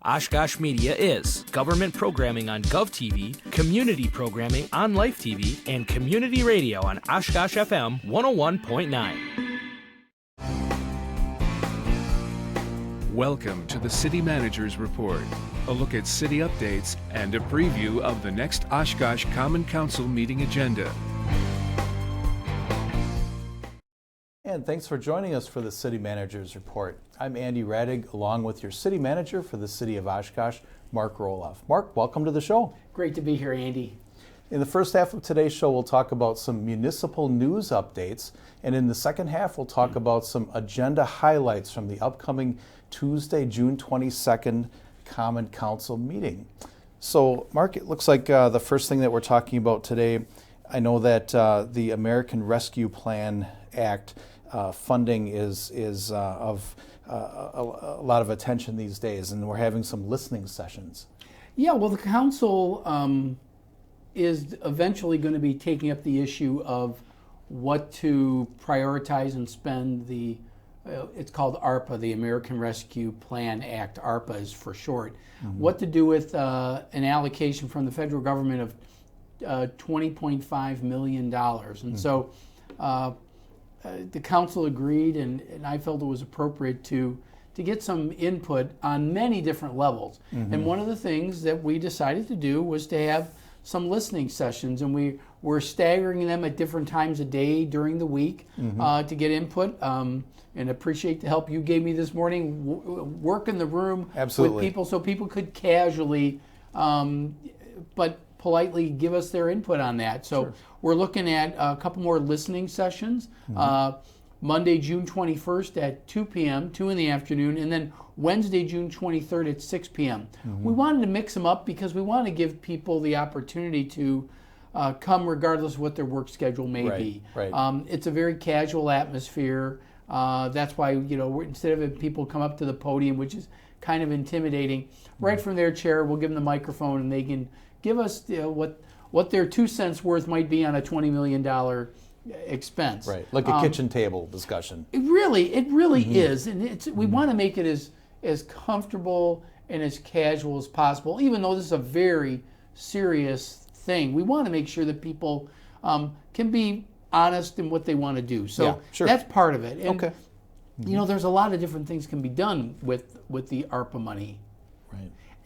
Oshkosh Media is government programming on GovTV, community programming on Life TV, and community radio on Oshkosh FM 101.9. Welcome to the City Manager's Report, a look at city updates and a preview of the next Oshkosh Common Council meeting agenda. And thanks for joining us for the City Manager's Report. I'm Andy Radig, along with your City Manager for the City of Oshkosh, Mark Roloff. Mark, welcome to the show. Great to be here, Andy. In the first half of today's show, we'll talk about some municipal news updates, and in the second half, we'll talk about some agenda highlights from the upcoming Tuesday, June 22nd Common Council meeting. So, Mark, it looks like the first thing that we're talking about today, I know that the American Rescue Plan Act funding is of a lot of attention these days, and we're having some listening sessions. Yeah, well, the council is eventually going to be taking up the issue of what to prioritize and spend the, it's called ARPA, the American Rescue Plan Act, ARPA is for short, what to do with an allocation from the federal government of $20.5 million. And so the council agreed, and I felt it was appropriate to get some input on many different levels. And one of the things that we decided to do was to have some listening sessions, and we were staggering them at different times of day during the week to get input. And appreciate the help you gave me this morning, work in the room with people so people could casually, but politely give us their input on that. So we're looking at a couple more listening sessions. Monday, June 21st at 2 p.m., 2 in the afternoon, and then Wednesday, June 23rd at 6 p.m. We wanted to mix them up because we want to give people the opportunity to come regardless of what their work schedule may be. It's a very casual atmosphere. That's why, instead of having people come up to the podium, which is kind of intimidating, right from their chair, we'll give them the microphone and they can give us what their 2 cents worth might be on a $20 million expense. Right, like a kitchen table discussion. It really is, and we want to make it as comfortable and as casual as possible. Even though this is a very serious thing, we want to make sure that people can be honest in what they want to do. So that's part of it. And, there's a lot of different things can be done with the ARPA money.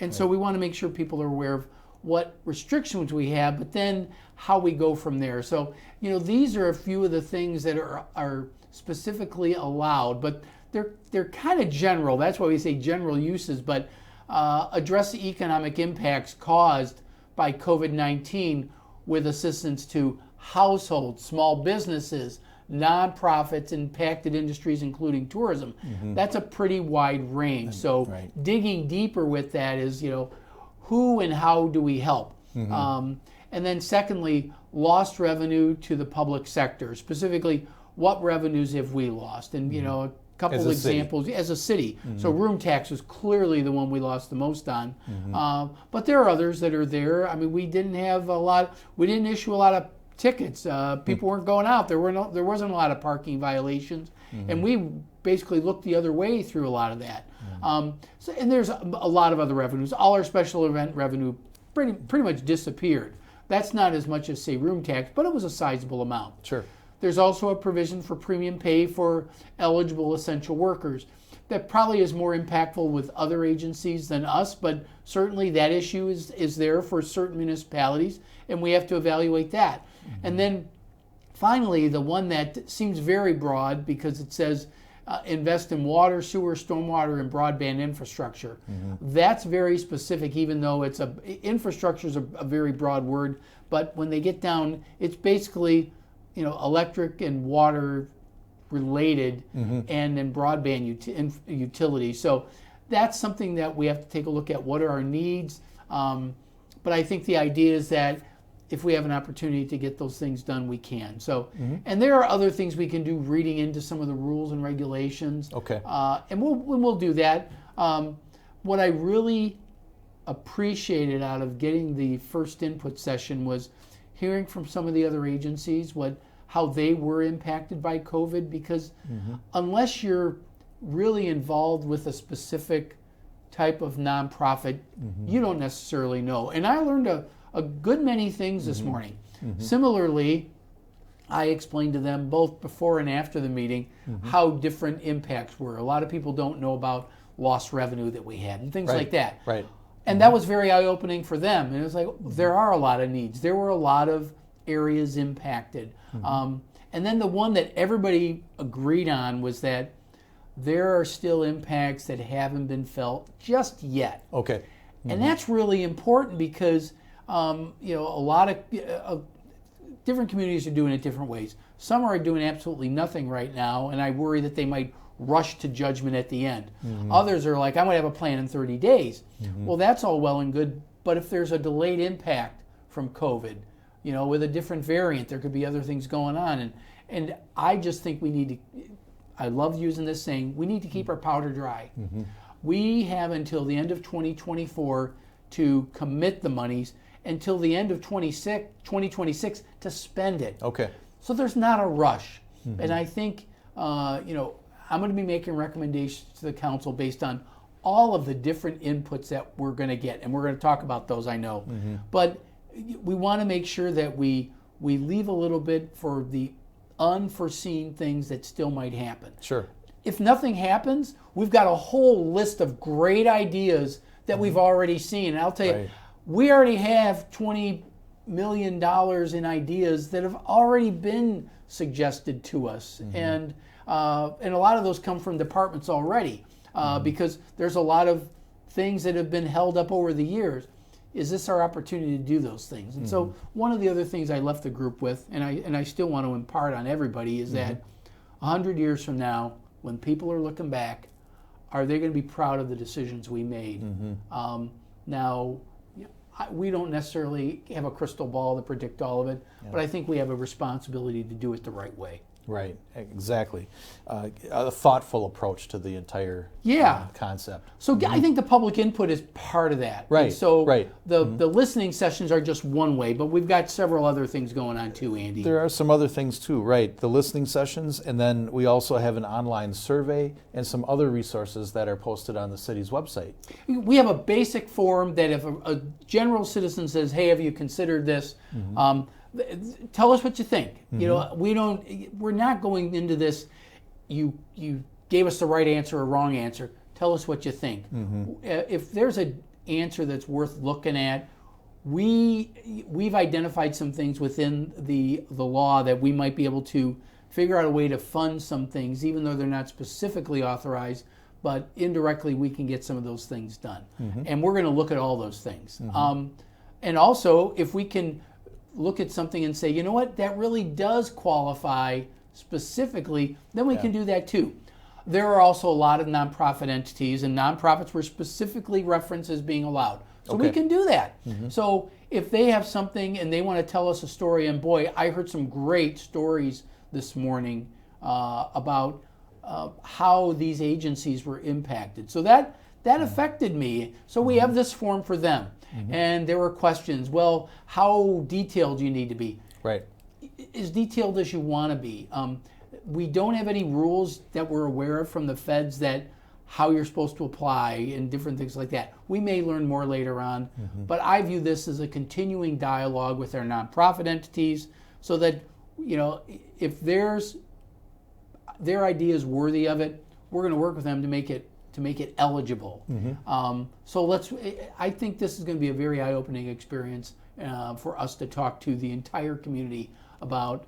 And so we want to make sure people are aware of what restrictions we have, but then how we go from there. So, these are a few of the things that are specifically allowed, but they're kind of general. That's why we say general uses, but address the economic impacts caused by COVID-19 with assistance to households, small businesses, nonprofits, impacted industries, including tourism. That's a pretty wide range. So digging deeper with that is, who and how do we help? And then secondly, lost revenue to the public sector. Specifically, what revenues have we lost? And, a couple of examples as a city. So room tax was clearly the one we lost the most on. But there are others that are there. I mean, we didn't issue a lot of tickets. People weren't going out. There wasn't a lot of parking violations. And we basically looked the other way through a lot of that. And there's a lot of other revenues. All our special event revenue pretty much disappeared. That's not as much as, say, room tax, but it was a sizable amount. There's also a provision for premium pay for eligible essential workers. That probably is more impactful with other agencies than us, but certainly that issue is there for certain municipalities, and we have to evaluate that. And then finally, the one that seems very broad because it says invest in water, sewer, stormwater, and broadband infrastructure. That's very specific, even though infrastructure is a very broad word, but when they get down, it's basically electric and water related and then broadband utilities. So that's something that we have to take a look at. What are our needs? But I think the idea is that if we have an opportunity to get those things done, we can. So, and there are other things we can do reading into some of the rules and regulations. And we'll do that. What I really appreciated out of getting the first input session was hearing from some of the other agencies how they were impacted by COVID, because unless you're really involved with a specific type of nonprofit, you don't necessarily know. And I learned a good many things this morning. Similarly, I explained to them both before and after the meeting how different impacts were. A lot of people don't know about lost revenue that we had and things like that. Right. And that was very eye-opening for them. And it was like, there are a lot of needs. There were a lot of areas impacted. And then the one that everybody agreed on was that there are still impacts that haven't been felt just yet. Okay. And that's really important because, a lot of different communities are doing it different ways. Some are doing absolutely nothing right now, and I worry that they might rush to judgment at the end. Others are like, I'm going to have a plan in 30 days. Well, that's all well and good, but if there's a delayed impact from COVID, with a different variant, there could be other things going on. And I just think we need to, I love using this saying, we need to keep our powder dry. We have until the end of 2024 to commit the monies, until the end of 2026 to spend it. Okay. So there's not a rush. And I think, I'm going to be making recommendations to the council based on all of the different inputs that we're going to get. And we're going to talk about those, I know. But we want to make sure that we leave a little bit for the unforeseen things that still might happen. Sure. If nothing happens, we've got a whole list of great ideas that we've already seen. And I'll tell you, we already have $20 million in ideas that have already been suggested to us. And a lot of those come from departments already because there's a lot of things that have been held up over the years. Is this our opportunity to do those things? And so one of the other things I left the group with, and I still want to impart on everybody, is that 100 years from now, when people are looking back, are they going to be proud of the decisions we made? Now, we don't necessarily have a crystal ball to predict all of it, but I think we have a responsibility to do it the right way. Right, exactly. A thoughtful approach to the entire concept. So I think the public input is part of that. Right. And so right. the listening sessions are just one way, but we've got several other things going on too, Andy. There are some other things too, right? The listening sessions, and then we also have an online survey and some other resources that are posted on the city's website. We have a basic form that if a general citizen says, "Hey, have you considered this?" Tell us what you think. We're not going into this, you gave us the right answer or wrong answer. Tell us what you think. If there's an answer that's worth looking at, we've identified some things within the law that we might be able to figure out a way to fund some things, even though they're not specifically authorized, but indirectly we can get some of those things done. And we're going to look at all those things. And also, if we can look at something and say, you know what, that really does qualify specifically, then we can do that too. There are also a lot of nonprofit entities, and nonprofits were specifically referenced as being allowed. So we can do that. So if they have something and they want to tell us a story, and boy, I heard some great stories this morning about how these agencies were impacted. So that affected me. So we have this form for them. And there were questions. Well, how detailed do you need to be? Right. As detailed as you want to be. We don't have any rules that we're aware of from the feds that how you're supposed to apply and different things like that. We may learn more later on, but I view this as a continuing dialogue with our nonprofit entities so that, if their idea is worthy of it, we're going to work with them to make it eligible. So I think this is going to be a very eye-opening experience for us to talk to the entire community about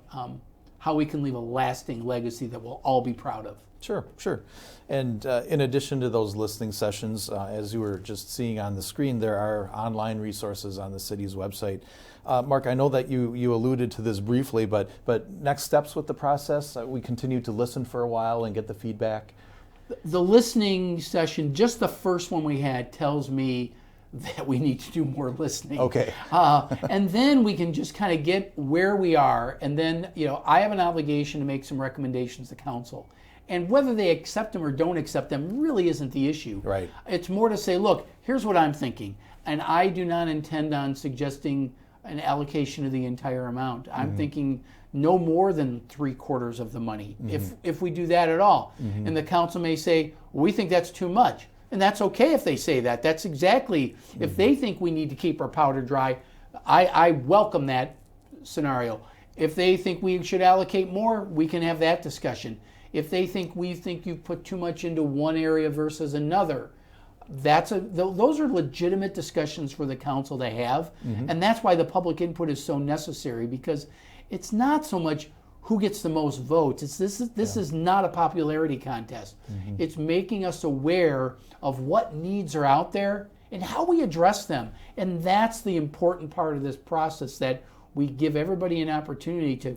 how we can leave a lasting legacy that we'll all be proud of. Sure. And in addition to those listening sessions, as you were just seeing on the screen, there are online resources on the city's website. Mark, I know that you alluded to this briefly, but next steps with the process, we continue to listen for a while and get the feedback. The listening session, just the first one we had, tells me that we need to do more listening. Okay. And then we can just kind of get where we are. And then, I have an obligation to make some recommendations to council. And whether they accept them or don't accept them really isn't the issue. Right. It's more to say, look, here's what I'm thinking. And I do not intend on suggesting an allocation of the entire amount. I'm thinking no more than 3/4 of the money, if we do that at all. And the council may say, we think that's too much. And that's okay if they say that. That's exactly, if they think we need to keep our powder dry, I welcome that scenario. If they think we should allocate more, we can have that discussion. If they think you put too much into one area versus another, those are legitimate discussions for the council to have. And that's why the public input is so necessary, because it's not so much who gets the most votes. This is not a popularity contest. It's making us aware of what needs are out there and how we address them. And that's the important part of this process, that we give everybody an opportunity to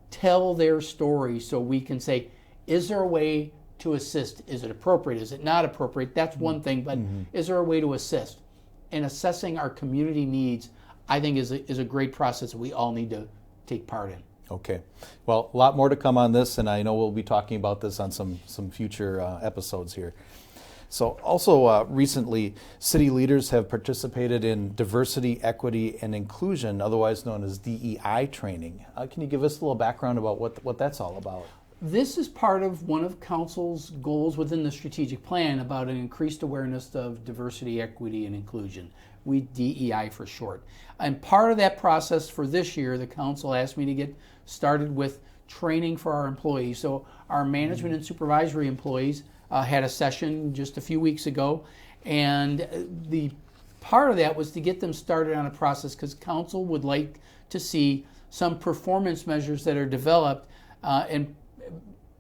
tell their story, so we can say, is there a way to assist? Is it appropriate? Is it not appropriate? That's one thing, but is there a way to assist? And assessing our community needs, I think, is a great process that we all need to take part in. Okay. Well, a lot more to come on this, and I know we'll be talking about this on some future episodes here. So also recently, city leaders have participated in diversity, equity, and inclusion, otherwise known as DEI training. Can you give us a little background about what that's all about? This is part of one of Council's goals within the strategic plan about an increased awareness of diversity, equity, and inclusion. DEI for short. And part of that process for this year, the Council asked me to get started with training for our employees. So our management and supervisory employees had a session just a few weeks ago, and the part of that was to get them started on a process, because Council would like to see some performance measures that are developed, and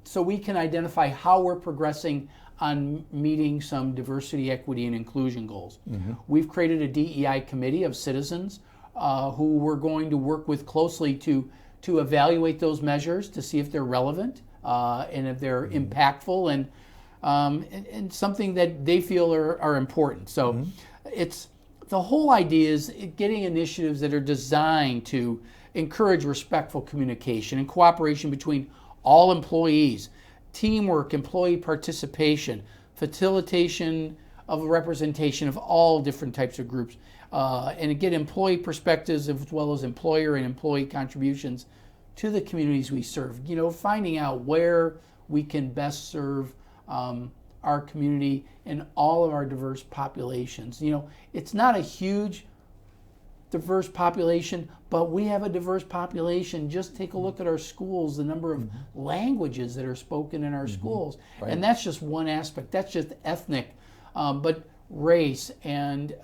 so we can identify how we're progressing on meeting some diversity, equity, and inclusion goals. We've created a DEI committee of citizens who we're going to work with closely to evaluate those measures, to see if they're relevant and if they're impactful and something that they feel are important. So it's the whole idea is getting initiatives that are designed to encourage respectful communication and cooperation between all employees, teamwork, employee participation, facilitation of representation of all different types of groups, and get employee perspectives as well as employer and employee contributions to the communities we serve. Finding out where we can best serve our community and all of our diverse populations. It's not a huge diverse population, but we have a diverse population. Just take a look at our schools, the number of languages that are spoken in our schools. Right. And that's just one aspect. That's just ethnic, but race and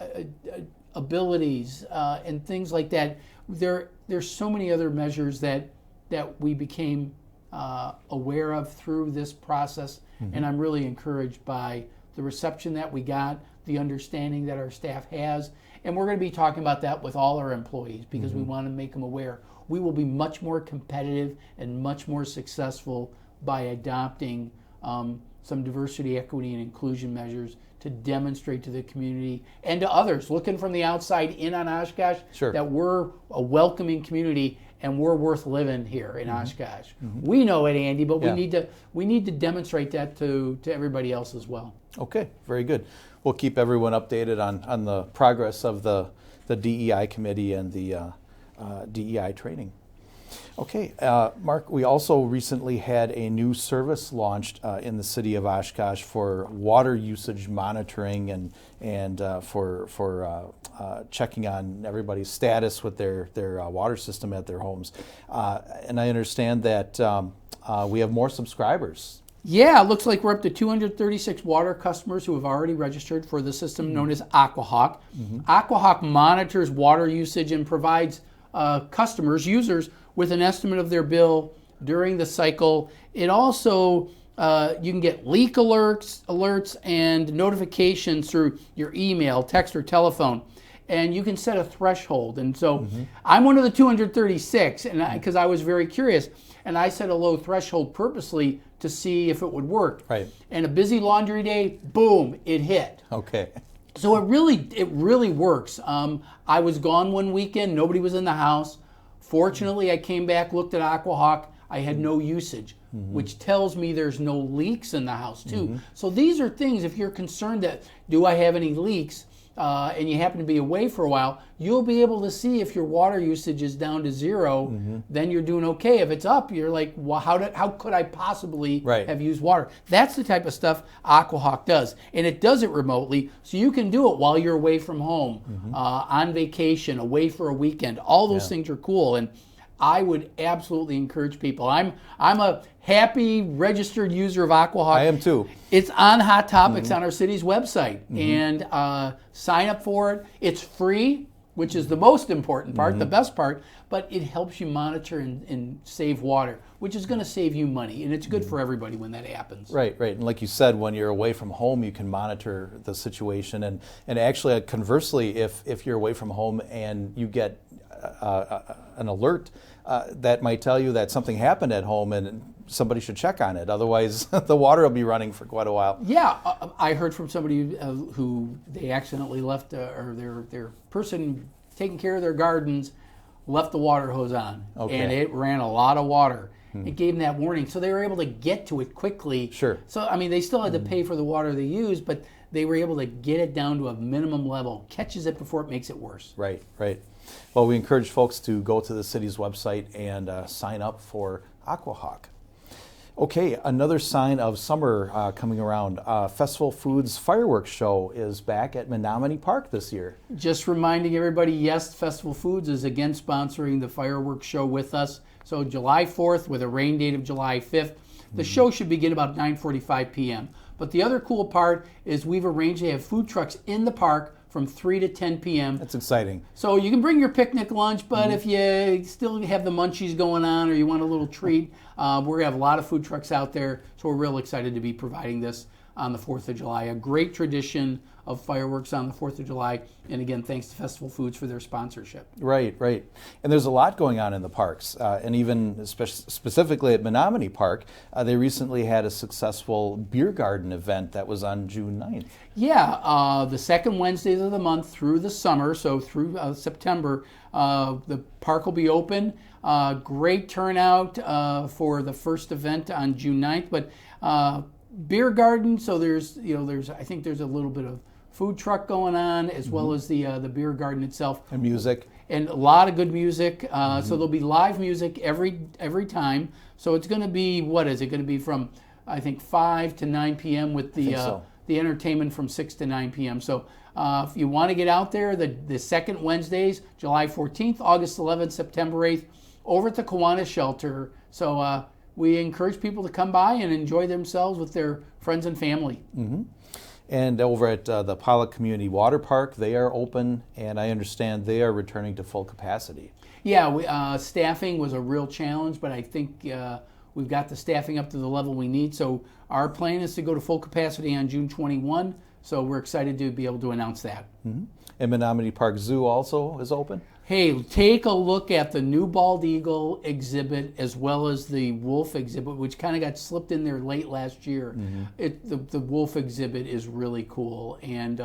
abilities and things like that. There's so many other measures that we became aware of through this process, and I'm really encouraged by the reception that we got, the understanding that our staff has, and we're going to be talking about that with all our employees, because we want to make them aware. We will be much more competitive and much more successful by adopting some diversity, equity, and inclusion measures to demonstrate to the community and to others looking from the outside in on Oshkosh that we're a welcoming community and we're worth living here in Oshkosh. We know it, Andy, but we need to demonstrate that to everybody else as well. Okay, very good. We'll keep everyone updated on the progress of the DEI committee and the DEI training. Okay, Mark, we also recently had a new service launched in the city of Oshkosh for water usage monitoring and for checking on everybody's status with their water system at their homes. And I understand that we have more subscribers. Yeah, it looks like we're up to 236 water customers who have already registered for the system known as AquaHawk. AquaHawk monitors water usage and provides users, with an estimate of their bill during the cycle. It also, you can get leak alerts and notifications through your email, text, or telephone. And you can set a threshold. And so I'm one of the 236, and because I was very curious, and I set a low threshold purposely to see if it would work. Right. And a busy laundry day, boom, it hit. Okay. So it really works. I was gone one weekend, nobody was in the house. Fortunately, I came back, looked at AquaHawk, I had no usage, which tells me there's no leaks in the house too. So these are things, if you're concerned that, do I have any leaks? and you happen to be away for a while, you'll be able to see if your water usage is down to zero, then you're doing okay. If it's up, you're like, well, how could I possibly have used water? That's the type of stuff AquaHawk does. And it does it remotely, so you can do it while you're away from home, on vacation, away for a weekend. All those things are cool. And I would absolutely encourage people. I'm a happy registered user of AquaHawk. I am too. It's on Hot Topics on our city's website, and sign up for it. It's free, which is the most important part, the best part, but it helps you monitor and save water, which is going to save you money, and it's good for everybody when that happens. Right. And like you said, when you're away from home, you can monitor the situation, and actually, conversely, if you're away from home and you get an alert that might tell you that something happened at home and somebody should check on it. Otherwise, the water will be running for quite a while. Yeah, I heard from somebody who they accidentally left, or their person taking care of their gardens left the water hose on, and it ran a lot of water. It gave them that warning, so they were able to get to it quickly. Sure. So, I mean, they still had to pay for the water they used, but they were able to get it down to a minimum level, catches it before it makes it worse. Right. Well, we encourage folks to go to the city's website and sign up for AquaHawk. Okay, another sign of summer coming around. Festival Foods Fireworks Show is back at Menominee Park this year. Just reminding everybody, yes, Festival Foods is again sponsoring the fireworks show with us. So July 4th with a rain date of July 5th. The show should begin about 9:45 p.m. But the other cool part is we've arranged to have food trucks in the park from 3 to 10 p.m. That's exciting. So you can bring your picnic lunch, but if you still have the munchies going on or you want a little treat, we're going to have a lot of food trucks out there. So we're real excited to be providing this on the 4th of July. A great tradition of fireworks on the 4th of July. And again, thanks to Festival Foods for their sponsorship. Right. And there's a lot going on in the parks. And even specifically at Menominee Park, they recently had a successful beer garden event that was on June 9th. Yeah, the second Wednesdays of the month through the summer, so through September, the park will be open. Great turnout for the first event on June 9th. But beer garden, so there's I think there's a little bit of food truck going on, as well as the beer garden itself. And music. And a lot of good music. So there'll be live music every time. So it's going to be, what is it going to be, from I think 5 to 9 p.m. with the entertainment from 6 to 9 p.m. So if you want to get out there, the second Wednesdays, July 14th, August 11th, September 8th, over at the Kiwanis Shelter. So we encourage people to come by and enjoy themselves with their friends and family. And over at the Pollock Community Water Park, they are open, and I understand they are returning to full capacity. Yeah, staffing was a real challenge, but I think we've got the staffing up to the level we need. So our plan is to go to full capacity on June 21. So we're excited to be able to announce that. And Menominee Park Zoo also is open? Hey, take a look at the new bald eagle exhibit as well as the wolf exhibit, which kind of got slipped in there late last year. The wolf exhibit is really cool, and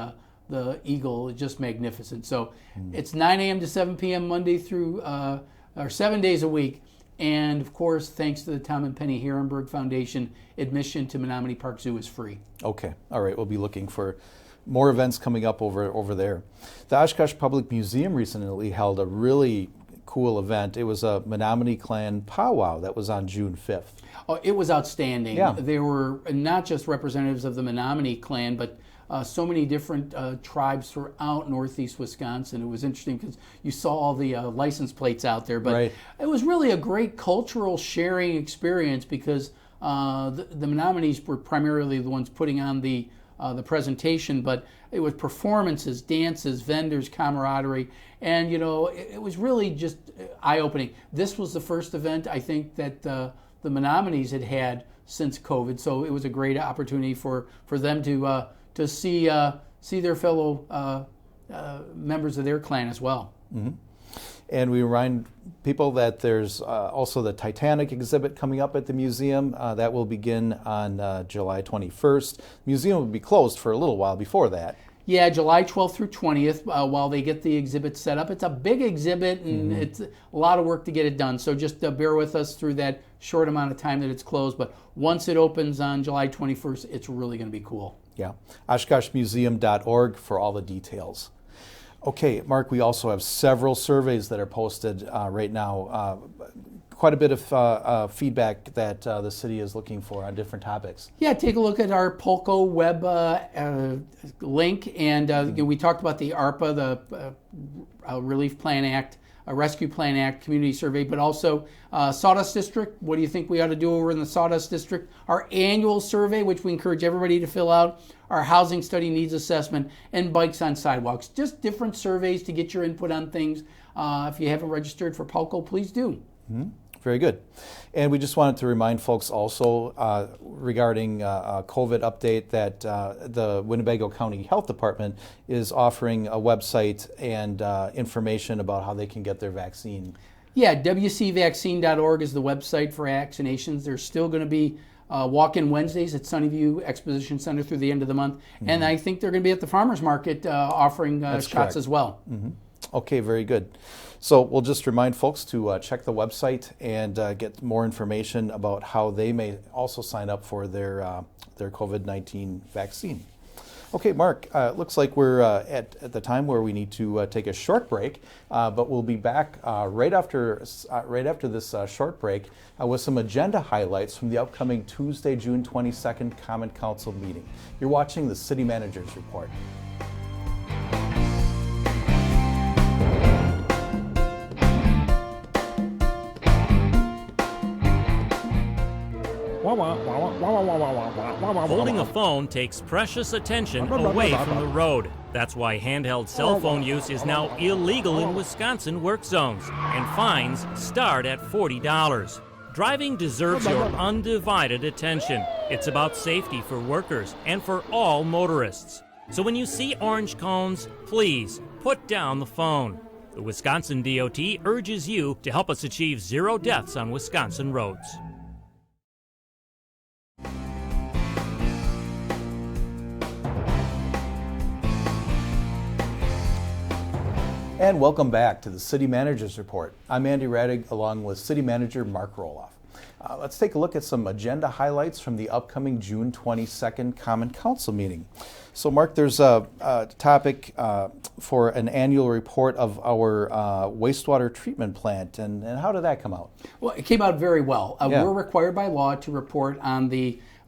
the eagle is just magnificent. So it's 9 a.m. to 7 p.m. Monday through, or 7 days a week. And of course, thanks to the Tom and Penny Herrenberg Foundation, admission to Menominee Park Zoo is free. Okay. All right. We'll be looking for more events coming up over there. The Oshkosh Public Museum recently held a really cool event. It was a Menominee Clan powwow that was on June 5th. Oh, it was outstanding. Yeah. There were not just representatives of the Menominee Clan, but so many different tribes throughout northeast Wisconsin. It was interesting because you saw all the license plates out there, but it was really a great cultural sharing experience because the Menominees were primarily the ones putting on the presentation, but it was performances, dances, vendors, camaraderie, and it was really just eye-opening. This was the first event I think that the Menominees had since COVID, so it was a great opportunity for them to see their fellow members of their clan as well. And we remind people that there's also the Titanic exhibit coming up at the museum. That will begin on July 21st. The museum will be closed for a little while before that. Yeah, July 12th through 20th while they get the exhibit set up. It's a big exhibit, and it's a lot of work to get it done. So just bear with us through that short amount of time that it's closed. But once it opens on July 21st, it's really going to be cool. Yeah, OshkoshMuseum.org for all the details. Okay, Mark, we also have several surveys that are posted right now. Quite a bit of feedback that the city is looking for on different topics. Yeah, take a look at our Polko web link, and we talked about the ARPA, the Relief Plan Act, Rescue Plan Act community survey, but also Sawdust District. What do you think we ought to do over in the Sawdust District? Our annual survey, which we encourage everybody to fill out, our housing study needs assessment, and bikes on sidewalks. Just different surveys to get your input on things. If you haven't registered for Polko, please do. Mm-hmm. Very good. And we just wanted to remind folks also regarding a COVID update that the Winnebago County Health Department is offering a website and information about how they can get their vaccine. Yeah, wcvaccine.org is the website for vaccinations. There's still going to be walk-in Wednesdays at Sunnyview Exposition Center through the end of the month. Mm-hmm. And I think they're going to be at the farmers market offering shots correct. As well. Mm-hmm. Okay, very good. So we'll just remind folks to check the website and get more information about how they may also sign up for their COVID-19 vaccine. Okay, Mark, it looks like we're at the time where we need to take a short break, but we'll be back right after this short break with some agenda highlights from the upcoming Tuesday, June 22nd Common Council meeting. You're watching the City Managers Report. Holding a phone takes precious attention away from the road. That's why handheld cell phone use is now illegal in Wisconsin work zones, and fines start at $40. Driving deserves your undivided attention. It's about safety for workers and for all motorists. So when you see orange cones, please put down the phone. The Wisconsin DOT urges you to help us achieve 0 deaths on Wisconsin roads. And welcome back to the City Managers Report. I'm Andy Radig along with City Manager Mark Roloff. Let's take a look at some agenda highlights from the upcoming June 22nd Common Council meeting. So Mark, there's a topic for an annual report of our wastewater treatment plant, and how did that come out? Well, it came out very well. Yeah. We're required by law to report on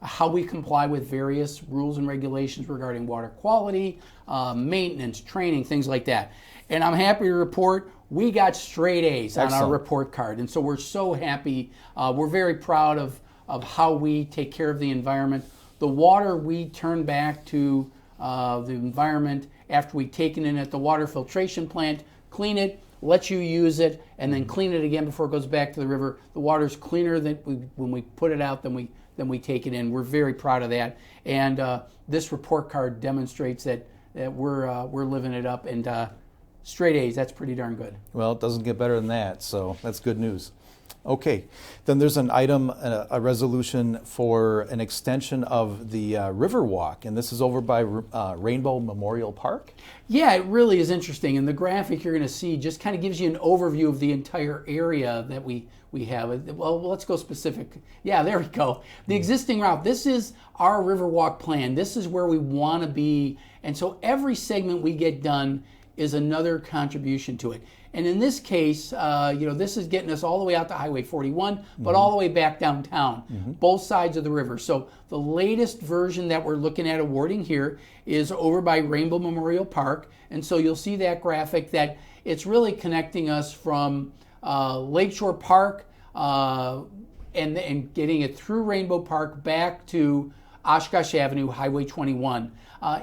how we comply with various rules and regulations regarding water quality, maintenance, training, things like that. And I'm happy to report we got straight A's on our report card. And so we're so happy. We're very proud of how we take care of the environment. The water we turn back to the environment after we take it in at the water filtration plant, clean it, let you use it, and then clean it again before it goes back to the river. The water's cleaner than when we put it out than we take it in. We're very proud of that. And this report card demonstrates that we're living it up, and straight A's, that's pretty darn good. Well, it doesn't get better than that, so that's good news. Okay, then there's an item, a resolution for an extension of the River Walk, and this is over by Rainbow Memorial Park. Yeah, it really is interesting, and the graphic you're going to see just kind of gives you an overview of the entire area that we have. Well, let's go specific. Yeah, there we go. The existing route, this is our River Walk plan. This is where we want to be, and so every segment we get done is another contribution to it. And in this case, this is getting us all the way out to Highway 41, but all the way back downtown, both sides of the river. So the latest version that we're looking at awarding here is over by Rainbow Memorial Park. And so you'll see that graphic that it's really connecting us from Lakeshore Park and getting it through Rainbow Park back to Oshkosh Avenue, Highway 21.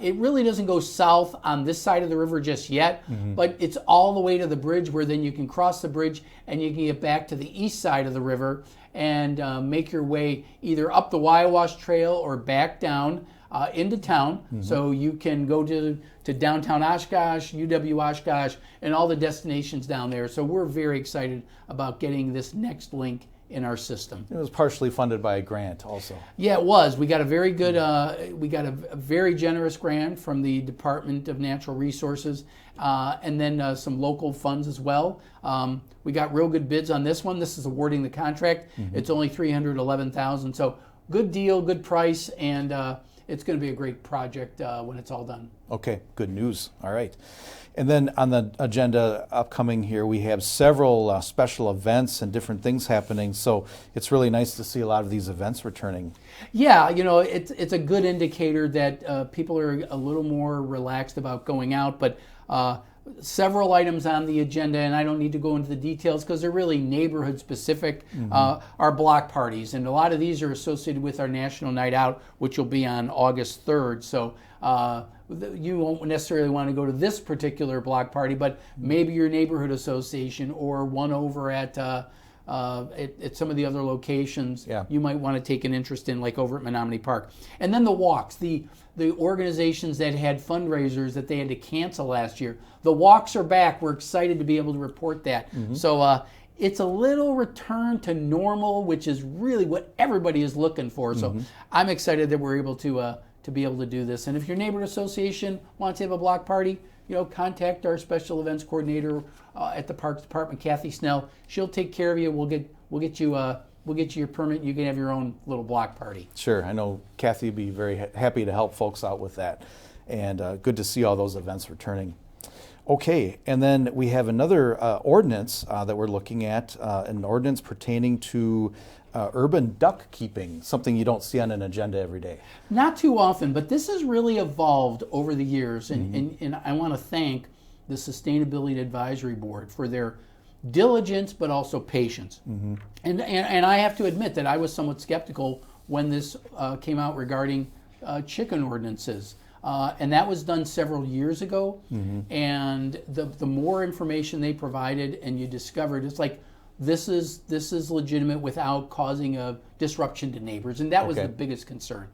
It really doesn't go south on this side of the river just yet, but it's all the way to the bridge where then you can cross the bridge and you can get back to the east side of the river and make your way either up the Wyowash Trail or back down into town. So you can go to downtown Oshkosh, UW Oshkosh, and all the destinations down there. So we're very excited about getting this next link in our system. It was partially funded by a grant also. Yeah, it was. We got a very good, we got a very generous grant from the Department of Natural Resources, and then some local funds as well. We got real good bids on this one. This is awarding the contract. It's only $311,000, so good deal, good price, and it's going to be a great project when it's all done. Okay, good news. All right. And then on the agenda upcoming here, we have several special events and different things happening. So it's really nice to see a lot of these events returning. Yeah, it's a good indicator that people are a little more relaxed about going out. But several items on the agenda, and I don't need to go into the details because they're really neighborhood specific, are block parties. And a lot of these are associated with our National Night Out, which will be on August 3rd. So you won't necessarily want to go to this particular block party, but maybe your neighborhood association or one over at some of the other locations you might want to take an interest in, like over at Menominee Park. And then the walks, the organizations that had fundraisers that they had to cancel last year. The walks are back. We're excited to be able to report that. So it's a little return to normal, which is really what everybody is looking for. So I'm excited that we're able to be able to do this. And if your neighborhood association wants to have a block party, contact our special events coordinator at the Parks Department, Kathy Snell. She'll take care of you. We'll get you your permit. You can have your own little block party. Sure, I know Kathy would be very happy to help folks out with that, and good to see all those events returning. Okay, and then we have another ordinance that we're looking at, an ordinance pertaining to urban duck keeping, something you don't see on an agenda every day. Not too often, but this has really evolved over the years, and I want to thank the Sustainability Advisory Board for their diligence, but also patience. And I have to admit that I was somewhat skeptical when this came out regarding chicken ordinances. And that was done several years ago. And the more information they provided, and you discovered, it's like, this is legitimate without causing a disruption to neighbors, and that was the biggest concern.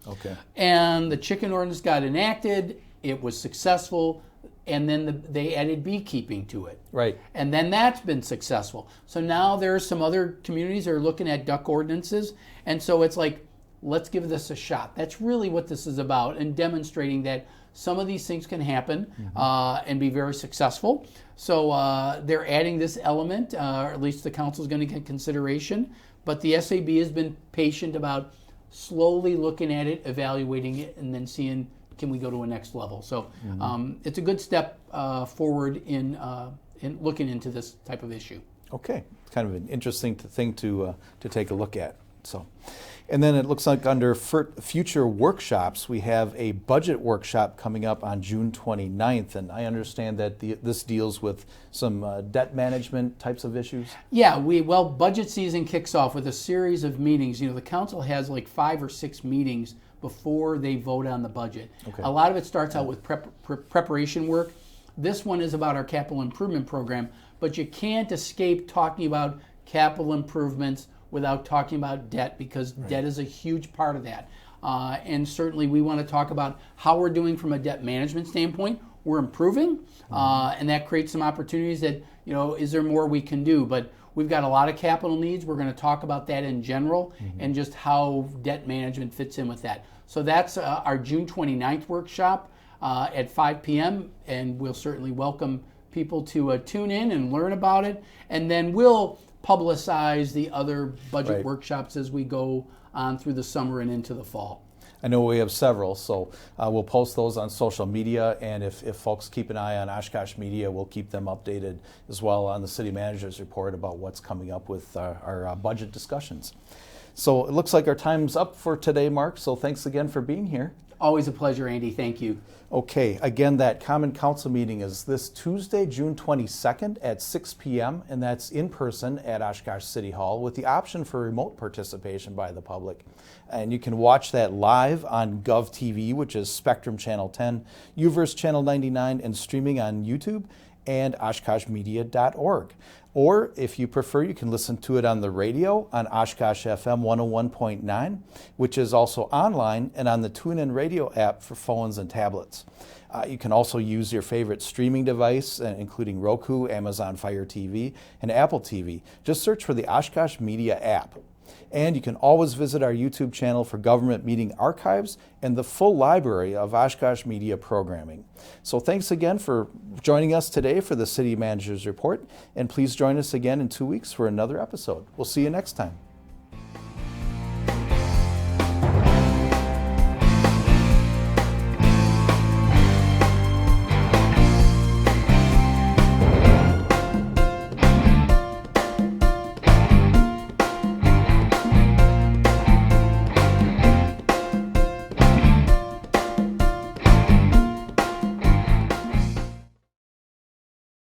And the chicken ordinance got enacted. It was successful, and then they added beekeeping to it. Right. And then that's been successful. So now there are some other communities that are looking at duck ordinances, and so it's like, let's give this a shot. That's really what this is about, and demonstrating that some of these things can happen and be very successful. So they're adding this element, or at least the council is going to get consideration. But the SAB has been patient about slowly looking at it, evaluating it, and then seeing, can we go to a next level. So it's a good step forward in looking into this type of issue. Okay, it's kind of an interesting thing to take a look at. So. And then it looks like under future workshops, we have a budget workshop coming up on June 29th. And I understand that this deals with some debt management types of issues. Yeah, budget season kicks off with a series of meetings. The council has like 5 or 6 meetings before they vote on the budget. A lot of it starts out with preparation work. This one is about our capital improvement program, but you can't escape talking about capital improvements without talking about debt, because debt is a huge part of that. And certainly we want to talk about how we're doing from a debt management standpoint. We're improving, and that creates some opportunities that, is there more we can do? But we've got a lot of capital needs. We're going to talk about that in general and just how debt management fits in with that. So that's our June 29th workshop at 5 p.m. And we'll certainly welcome people to tune in and learn about it. And then we'll publicize the other budget workshops as we go on through the summer and into the fall. I know we have several, so we'll post those on social media, and if folks keep an eye on Oshkosh Media, we'll keep them updated as well on the City Manager's report about what's coming up with our budget discussions. So it looks like our time's up for today, Mark, so thanks again for being here. Always a pleasure, Andy. Thank you. Okay, again, that Common Council meeting is this Tuesday, June 22nd at 6 p.m., and that's in person at Oshkosh City Hall with the option for remote participation by the public. And you can watch that live on GovTV, which is Spectrum Channel 10, UVerse Channel 99, and streaming on YouTube and OshkoshMedia.org. Or if you prefer, you can listen to it on the radio on Oshkosh FM 101.9, which is also online and on the TuneIn Radio app for phones and tablets. You can also use your favorite streaming device, including Roku, Amazon Fire TV, and Apple TV. Just search for the Oshkosh Media app. And you can always visit our YouTube channel for government meeting archives and the full library of Oshkosh Media programming. So thanks again for joining us today for the City Manager's Report, and please join us again in 2 weeks for another episode. We'll see you next time.